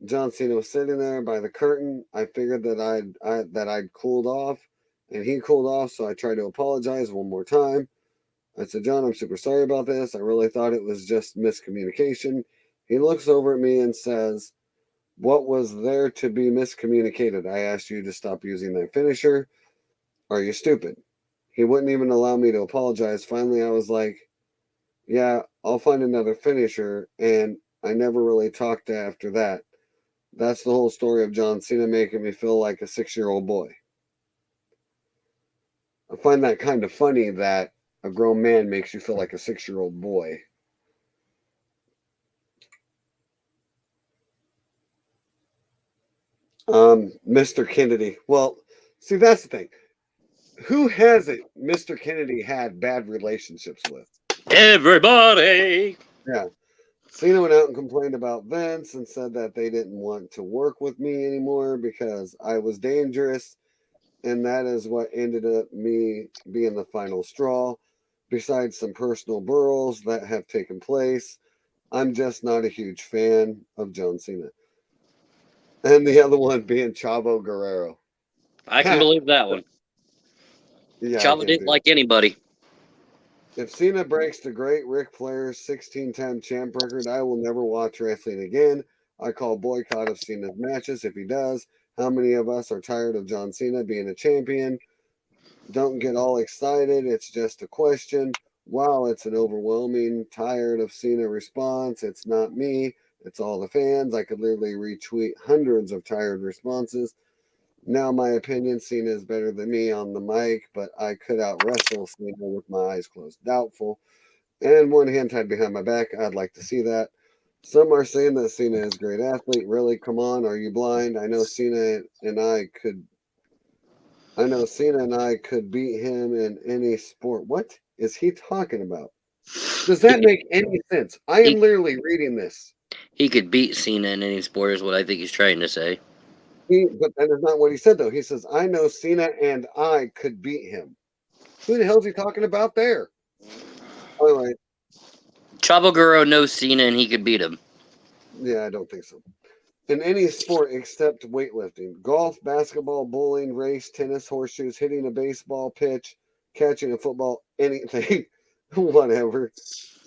John Cena was sitting there by the curtain. I figured that I'd cooled off, and he cooled off. So I tried to apologize one more time. I said, John, I'm super sorry about this. I really thought it was just miscommunication. He looks over at me and says, what was there to be miscommunicated? I asked you to stop using that finisher. Are you stupid? He wouldn't even allow me to apologize. Finally, I was like, yeah, I'll find another finisher. And I never really talked after that. That's the whole story of John Cena making me feel like a 6-year-old boy. I find that kind of funny that a grown man makes you feel like a 6-year-old boy. Mr. Kennedy. Well, see, that's the thing. Who hasn't Mr. Kennedy had bad relationships with? Everybody! Yeah. Cena went out and complained about Vince and said that they didn't want to work with me anymore because I was dangerous. And that is what ended up me being the final straw. Besides some personal burls that have taken place, I'm just not a huge fan of John Cena. And the other one being Chavo Guerrero. I can believe that one. Yeah, Chavo didn't like anybody. If Cena breaks the great Ric Flair's 16-time champ record, I will never watch wrestling again. I call boycott of Cena's matches if he does. How many of us are tired of John Cena being a champion? Don't get all excited. It's just a question. Wow, it's an overwhelming, tired of Cena response. It's not me. It's all the fans. I could literally retweet hundreds of tired responses. Now, my opinion, Cena is better than me on the mic, but I could out wrestle Cena with my eyes closed. Doubtful. And one hand tied behind my back. I'd like to see that. Some are saying that Cena is a great athlete. Really? Come on. Are you blind? I know Cena and I could beat him in any sport. What is he talking about? Does that make any sense? I am literally reading this. He could beat Cena in any sport, is what I think he's trying to say. But that is not what he said, though. He says, I know Cena and I could beat him. Who the hell is he talking about there? All right. Chavo Guerrero knows Cena and he could beat him. Yeah, I don't think so. In any sport except weightlifting, golf, basketball, bowling, race, tennis, horseshoes, hitting a baseball pitch, catching a football, anything, whatever.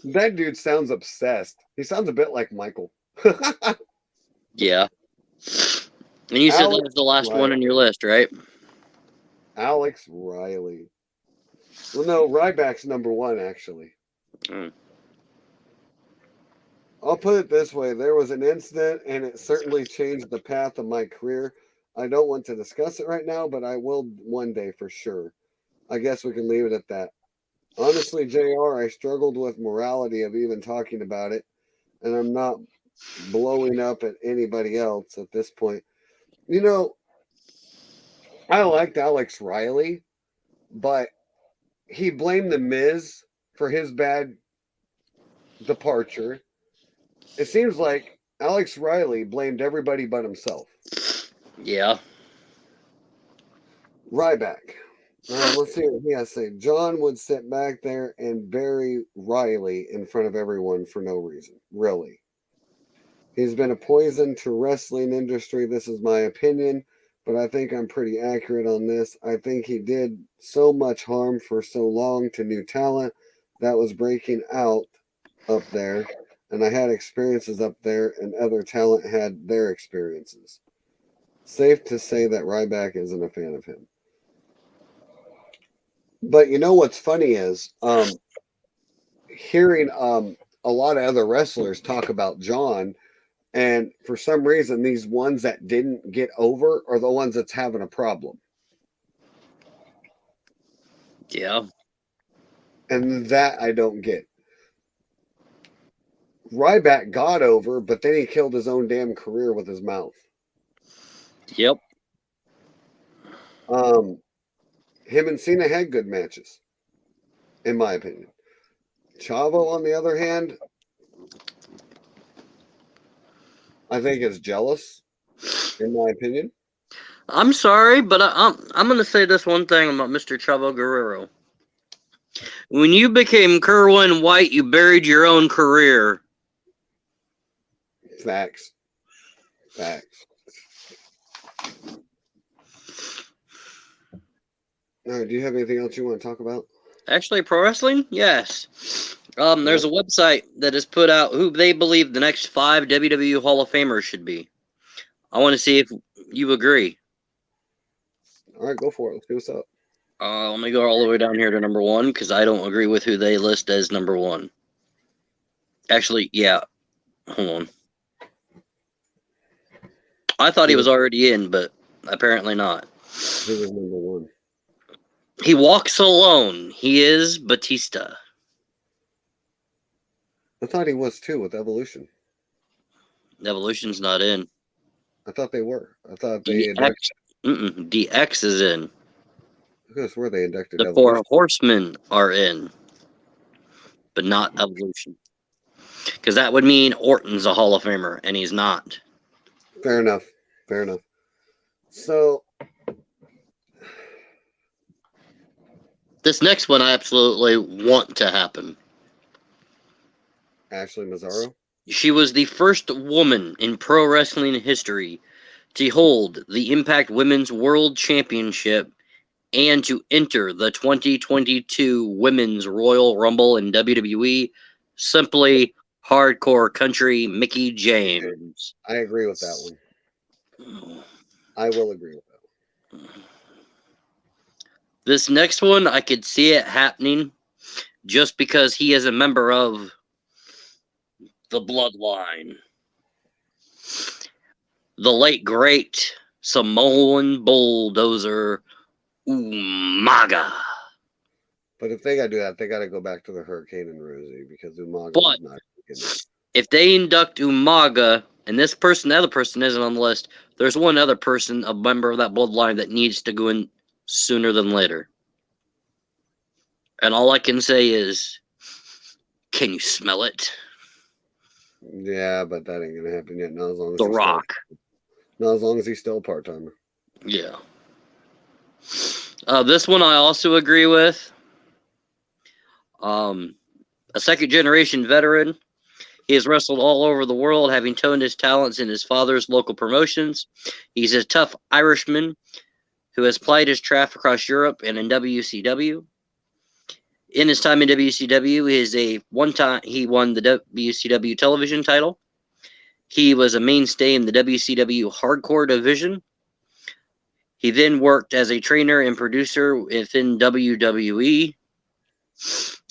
That dude sounds obsessed. He sounds a bit like Michael. Yeah. And you said that was the last one on your list, right? Alex Riley. Well, no, Ryback's number one, actually. I'll put it this way. There was an incident, and it certainly changed the path of my career. I don't want to discuss it right now, but I will one day for sure. I guess we can leave it at that. Honestly, JR, I struggled with morality of even talking about it, and I'm not blowing up at anybody else at this point. You know, I liked Alex Riley, but he blamed The Miz for his bad departure. It seems like Alex Riley blamed everybody but himself. Yeah. Ryback. Let's see what he has to say. John would sit back there and bury Riley in front of everyone for no reason. Really. He's been a poison to wrestling industry. This is my opinion, but I think I'm pretty accurate on this. I think he did so much harm for so long to new talent that was breaking out up there. And I had experiences up there, and other talent had their experiences. Safe to say that Ryback isn't a fan of him. But you know what's funny is hearing a lot of other wrestlers talk about John, and for some reason, these ones that didn't get over are the ones that's having a problem. Yeah. And that I don't get. Ryback got over, but then he killed his own damn career with his mouth. Yep. Him and Cena had good matches, in my opinion. Chavo, on the other hand, I think is jealous, in my opinion. I'm sorry, but I'm going to say this one thing about Mr. Chavo Guerrero. When you became Kerwin White, you buried your own career. Facts. Facts. All right, do you have anything else you want to talk about? Actually, pro wrestling? Yes. There's a website that has put out who they believe the next 5 WWE Hall of Famers should be. I want to see if you agree. All right, go for it. Let's see what's up. Let me go all the way down here to number 1 because I don't agree with who they list as number 1. Actually, yeah. Hold on. I thought he was already in, but apparently not. Who was number 1? He walks alone. He is Batista. I thought he was too with Evolution. Evolution's not in. I thought they were. I thought they DX is in. Because where they inducted The Evolution. 4 Horsemen are in, but not Evolution. Because that would mean Orton's a Hall of Famer, and he's not. Fair enough. Fair enough. So this next one I absolutely want to happen. Ashley Mazzaro. She was the first woman in pro wrestling history to hold the Impact Women's World Championship and to enter the 2022 Women's Royal Rumble in WWE. Simply Hardcore Country Mickie James. I agree with that one. I will agree with that one. This next one, I could see it happening, just because he is a member of the bloodline. The late great Samoan Bulldozer Umaga. But if they got to do that, they got to go back to the Hurricane and Rosie because Umaga But is not in it. if they induct Umaga, and this person, the other person isn't on the list, there's one other person, a member of that bloodline, that needs to go in sooner than later. And all I can say is, can you smell it? Yeah, but that ain't gonna happen yet. Not as long as The he's Rock. Not as long as he's still a part timer. Yeah. This one I also agree with. A second generation veteran. He has wrestled all over the world, having toned his talents in his father's local promotions. He's a tough Irishman who has plied his craft across Europe and in WCW. In his time in WCW, he won the WCW television title. He was a mainstay in the WCW hardcore division. He then worked as a trainer and producer within WWE.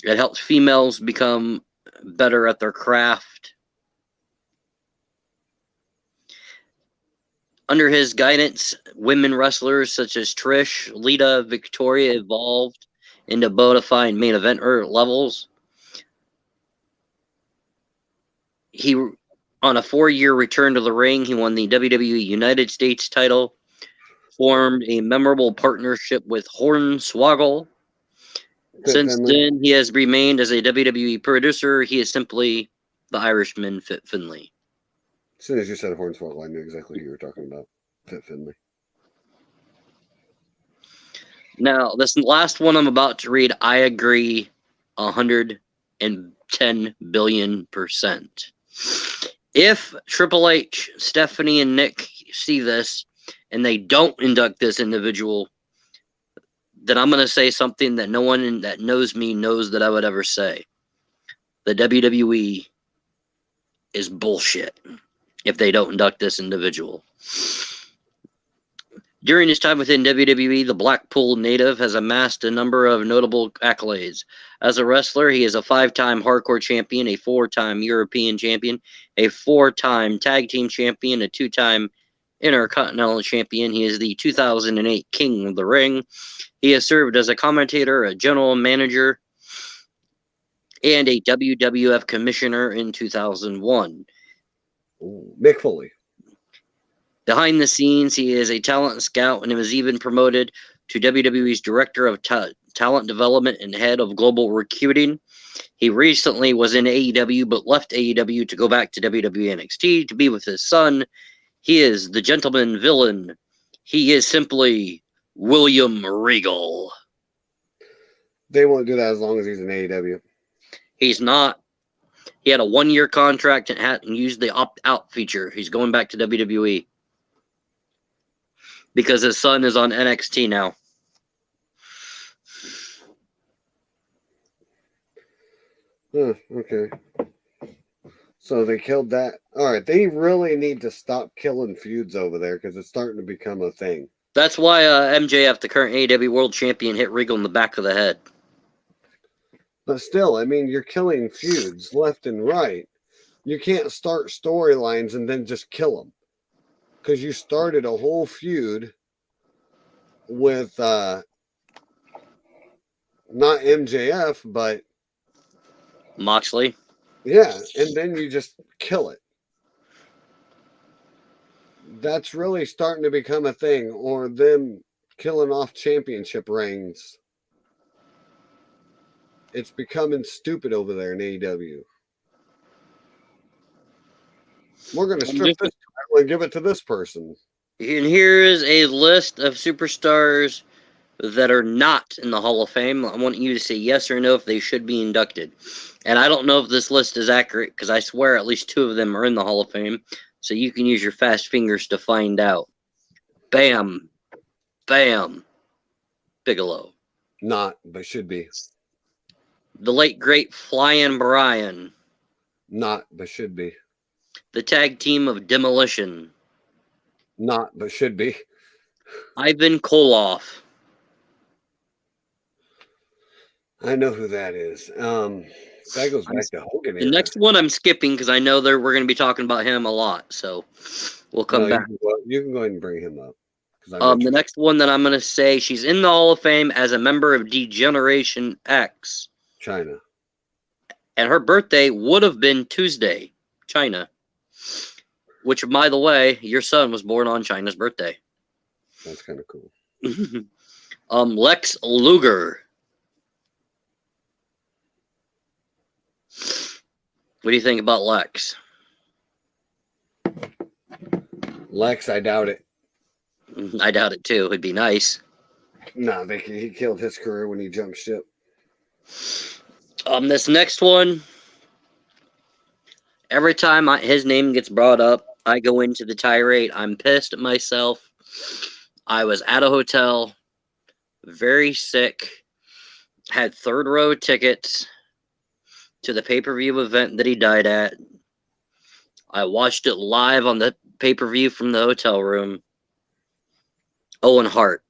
It helps females become better at their craft. Under his guidance, women wrestlers such as Trish, Lita, Victoria evolved into bona fide main eventer levels. He, on a 4-year return to the ring, he won the WWE United States title, formed a memorable partnership with Hornswoggle. Since then, he has remained as a WWE producer. He is simply the Irishman, Fit Finlay. As soon as you said Hornswoggle, I knew exactly who you were talking about. Fit Finlay. Now, this last one I'm about to read, I agree 110 billion%. If Triple H, Stephanie, and Nick see this and they don't induct this individual, then I'm going to say something that no one that knows me knows that I would ever say. The WWE is bullshit if they don't induct this individual. During his time within WWE, the Blackpool native has amassed a number of notable accolades. As a wrestler, he is a 5-time hardcore champion, a 4-time European champion, a 4-time tag team champion, a 2-time intercontinental champion. He is the 2008 King of the Ring. He has served as a commentator, a general manager, and a WWF commissioner in 2001. Ooh, Mick Foley. Behind the scenes, he is a talent scout and was even promoted to WWE's Director of Talent Development and Head of Global Recruiting. He recently was in AEW, but left AEW to go back to WWE NXT to be with his son. He is the gentleman villain. He is simply William Regal. They won't do that as long as he's in AEW. He's not. He had a 1-year contract and hadn't used the opt-out feature. He's going back to WWE. Because his son is on NXT now. Okay. So they killed that. All right. They really need to stop killing feuds over there because it's starting to become a thing. That's why MJF, the current AEW World Champion, hit Regal in the back of the head. But still, I mean, you're killing feuds left and right. You can't start storylines and then just kill them. Because you started a whole feud with not MJF, but Moxley. Yeah, and then you just kill it. That's really starting to become a thing, or them killing off championship reigns. It's becoming stupid over there in AEW. We're going to strip this title and give it to this person. And here is a list of superstars that are not in the Hall of Fame. I want you to say yes or no if they should be inducted. And I don't know if this list is accurate because I swear at least 2 of them are in the Hall of Fame. So you can use your fast fingers to find out. Bam. Bam. Bigelow. Not, but should be. The late, great Flying Brian. Not, but should be. The tag team of Demolition. Not, but should be. Ivan Koloff. I know who that is. That goes back to Hogan. The next one I'm skipping because I know that we're going to be talking about him a lot. So we'll come back. You can go ahead and bring him up. The next one that I'm going to say, she's in the Hall of Fame as a member of D-Generation X. China. And her birthday would have been Tuesday, China. Which, by the way, your son was born on China's birthday. That's kind of cool. Lex Luger. What do you think about Lex? Lex, I doubt it. I doubt it too. It'd be nice. No, he killed his career when he jumped ship. This next one, every time his name gets brought up, I go into the tirade. I'm pissed at myself. I was at a hotel, very sick, had third row tickets to the pay-per-view event that he died at. I watched it live on the pay-per-view from the hotel room. Owen Hart.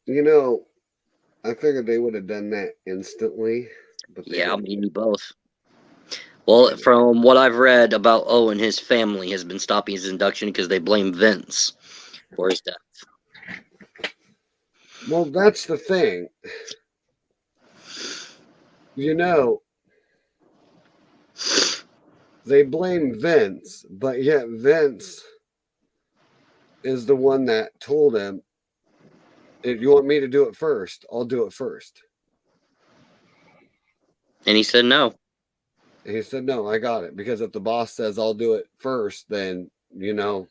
You know, I figured they would have done that instantly. But Yeah, I'll mean you both. Well, from what I've read about Owen, his family has been stopping his induction because they blame Vince for his death. Well, that's the thing. You know, they blame Vince, but yet Vince is the one that told him, if you want me to do it first, I'll do it first. And he said no. And he said, no, I got it. Because if the boss says I'll do it first, then, you know,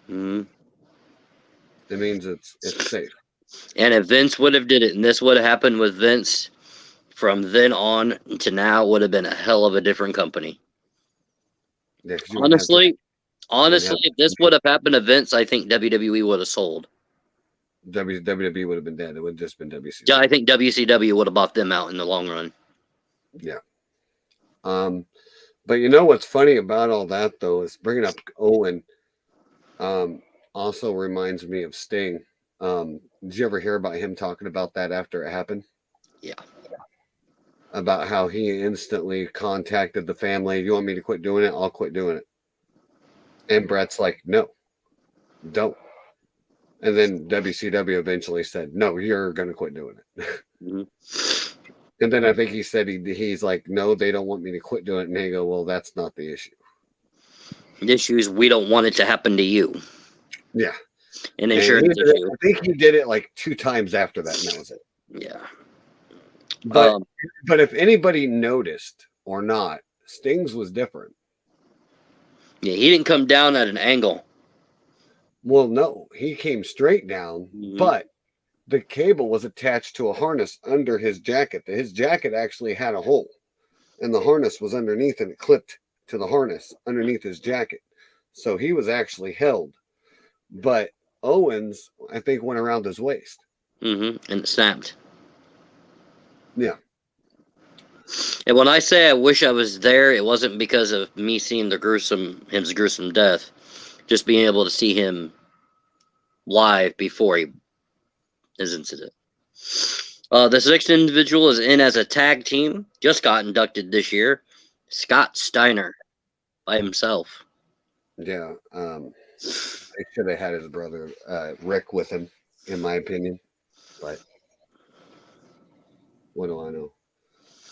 it means it's safe. And if Vince would have did it, and this would have happened with Vince, from then on to now would have been a hell of a different company. Yeah, honestly, if this would have happened to Vince, I think WWE would have sold. WWE would have been dead. It would have just been WCW. Yeah, I think WCW would have bought them out in the long run. Yeah. But you know what's funny about all that, though, is bringing up Owen also reminds me of Sting. Did you ever hear about him talking about that after it happened? Yeah. About how he instantly contacted the family. You want me to quit doing it? I'll quit doing it. And Bret's like, no, don't. And then WCW eventually said, no, you're going to quit doing it. And then I think he said he's like, no, they don't want me to quit doing it. And they go, well, that's not the issue. The issue is we don't want it to happen to you. Yeah. And insurance issue. I think he did it like 2 times after that, and that was it. Yeah. But if anybody noticed or not, Sting's was different. Yeah, he didn't come down at an angle. Well, no, he came straight down, but the cable was attached to a harness under his jacket. His jacket actually had a hole, and the harness was underneath, and it clipped to the harness underneath his jacket. So he was actually held. But Owens, I think, went around his waist. And it snapped. Yeah. And when I say I wish I was there, it wasn't because of me seeing his gruesome death. Just being able to see him live before his incident. This next individual is in as a tag team. Just got inducted this year. Scott Steiner by himself. Yeah. They should have had his brother Rick with him, in my opinion. But what do I know?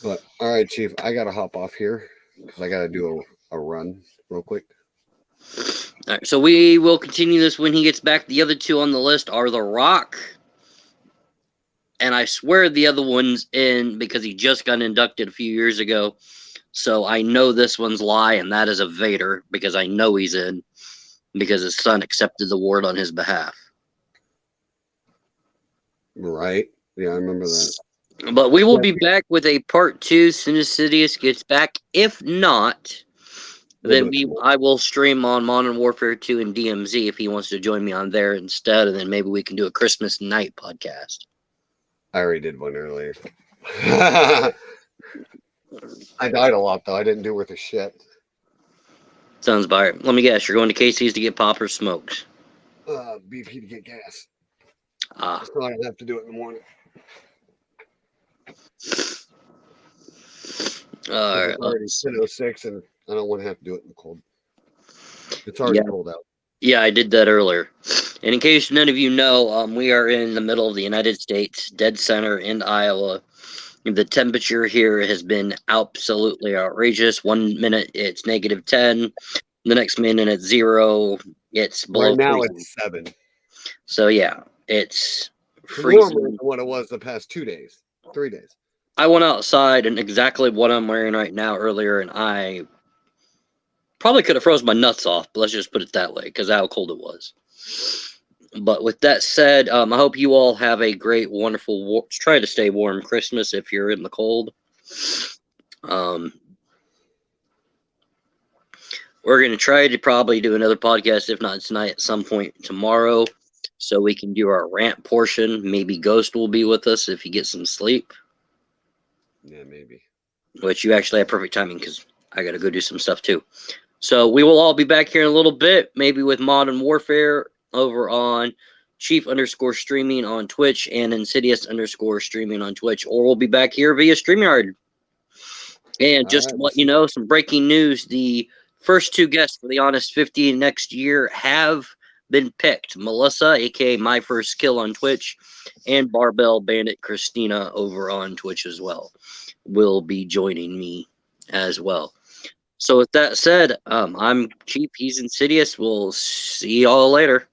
But all right, Chief, I gotta hop off here because I gotta do a run real quick. All right, so we will continue this when he gets back. The other 2 on the list are The Rock, and I swear the other one's in because he just got inducted a few years ago. So I know this one's lie, and that is a Vader because I know he's in because his son accepted the award on his behalf. Right? Yeah, I remember that. But we will be back with a part 2 as soon as Sidious gets back. If not, then I will stream on Modern Warfare 2 and DMZ if he wants to join me on there instead, and then maybe we can do a Christmas night podcast. I already did one earlier. I died a lot, though. I didn't do worth a shit. Sounds about right. Let me guess. You're going to Casey's to get poppers smoked. BP to get gas. So I don't have to do it in the morning. All right. It's already 10:06, and I don't want to have to do it in the cold. It's already cold out. Yeah, I did that earlier. And in case none of you know, we are in the middle of the United States, dead center in Iowa. The temperature here has been absolutely outrageous. 1 minute it's -10, the next minute it's 0. It's below Right now freezing. it's 7. So yeah, it's Warmer freezing. than what it was the past 2 days, 3 days. I went outside and exactly what I'm wearing right now earlier, and I probably could have froze my nuts off, but let's just put it that way, because how cold it was. But with that said, I hope you all have a great, wonderful, try to stay warm Christmas if you're in the cold. We're going to try to probably do another podcast, if not tonight, at some point tomorrow, so we can do our rant portion. Maybe Ghost will be with us if he gets some sleep. Yeah, maybe. Which you actually have perfect timing, because I got to go do some stuff too. So we will all be back here in a little bit, maybe with Modern Warfare over on Chief_streaming on Twitch and Insidious_streaming on Twitch, or we'll be back here via StreamYard. And just to let you know, some breaking news: the first 2 guests for the Honest 50 next year have been picked. Melissa, aka My First Kill on Twitch, and Barbell Bandit Christina over on Twitch as well, will be joining me as well. So with that said, I'm Chief, he's Insidious. We'll see y'all later.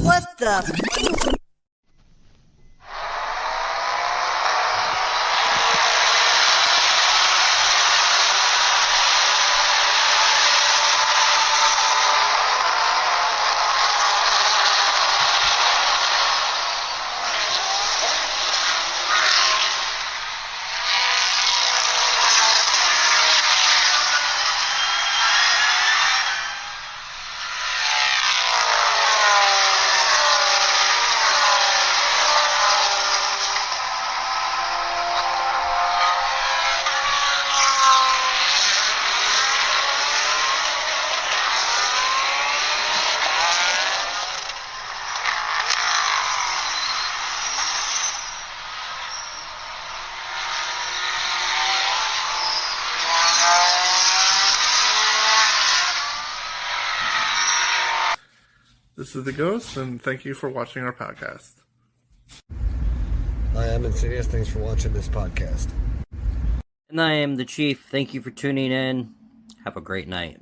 What the? This is The Ghost, and thank you for watching our podcast. Hi, I'm Insidious. Thanks for watching this podcast. And I am the Chief. Thank you for tuning in. Have a great night.